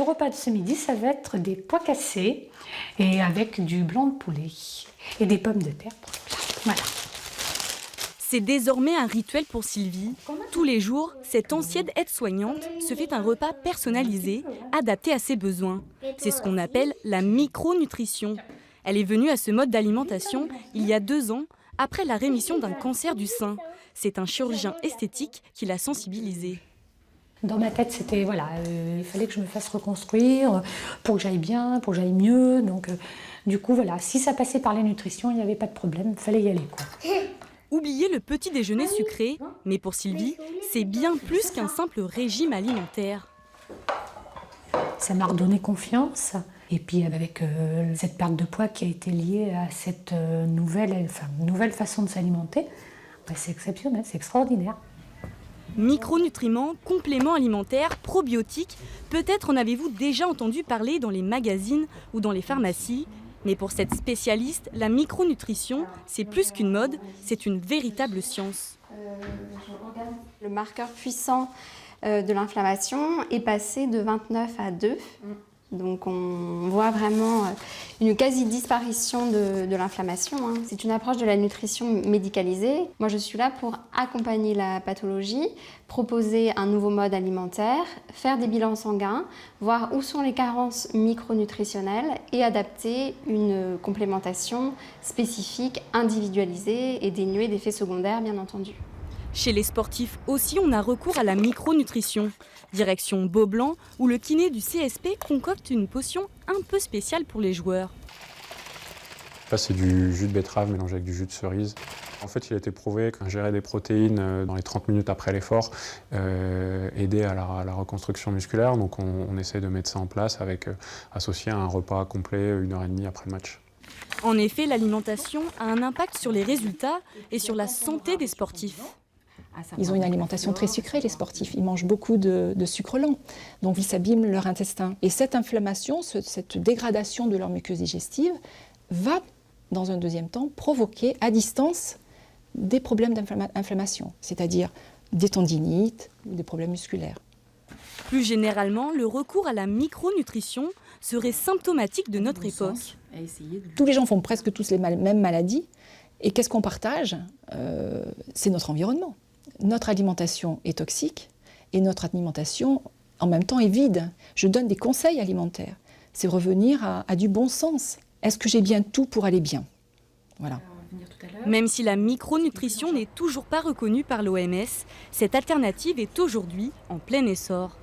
repas de ce midi, ça va être des pois cassés et avec du blanc de poulet et des pommes de terre pour le plat. Voilà. C'est désormais un rituel pour Sylvie. Tous les jours, cette ancienne aide-soignante se fait un repas personnalisé, adapté à ses besoins. C'est ce qu'on appelle la micronutrition. Elle est venue à ce mode d'alimentation il y a 2 ans, après la rémission d'un cancer du sein. C'est un chirurgien esthétique qui l'a sensibilisée. Dans ma tête, c'était voilà, il fallait que je me fasse reconstruire pour que j'aille bien, pour que j'aille mieux. Donc, du coup, voilà, si ça passait par la nutrition, il n'y avait pas de problème, il fallait y aller, quoi. Oubliez le petit déjeuner sucré, mais pour Sylvie, c'est bien plus qu'un simple régime alimentaire. Ça m'a redonné confiance. Et puis avec cette perte de poids qui a été liée à cette nouvelle façon de s'alimenter, c'est exceptionnel, c'est extraordinaire. Micronutriments, compléments alimentaires, probiotiques, peut-être en avez-vous déjà entendu parler dans les magazines ou dans les pharmacies. Mais pour cette spécialiste, la micronutrition, c'est plus qu'une mode, c'est une véritable science. Le marqueur puissant de l'inflammation est passé de 29 à 2. Donc on voit vraiment une quasi-disparition de l'inflammation. C'est une approche de la nutrition médicalisée. Moi je suis là pour accompagner la pathologie, proposer un nouveau mode alimentaire, faire des bilans sanguins, voir où sont les carences micronutritionnelles et adapter une complémentation spécifique, individualisée et dénuée d'effets secondaires bien entendu. Chez les sportifs aussi, on a recours à la micronutrition. Direction Beaublanc, où le kiné du CSP concocte une potion un peu spéciale pour les joueurs. Là, c'est du jus de betterave mélangé avec du jus de cerise. En fait, il a été prouvé qu'ingérer des protéines dans les 30 minutes après l'effort aidait à la reconstruction musculaire. Donc on essaie de mettre ça en place associé à un repas complet 1h30 après le match. En effet, l'alimentation a un impact sur les résultats et sur la santé des sportifs. Ils ont une alimentation très sucrée, les sportifs. Ils mangent beaucoup de sucre lent, donc ils s'abîment leur intestin. Et cette inflammation, cette dégradation de leur muqueuse digestive va, dans un deuxième temps, provoquer à distance des problèmes d'inflammation, c'est-à-dire des tendinites ou des problèmes musculaires. Plus généralement, le recours à la micronutrition serait symptomatique de notre époque. Tous les gens font presque tous les mêmes maladies. Et qu'est-ce qu'on partage ? C'est notre environnement. Notre alimentation est toxique et notre alimentation, en même temps, est vide. Je donne des conseils alimentaires. C'est revenir à du bon sens. Est-ce que j'ai bien tout pour aller bien ? Voilà. Même si la micronutrition n'est toujours pas reconnue par l'OMS, cette alternative est aujourd'hui en plein essor.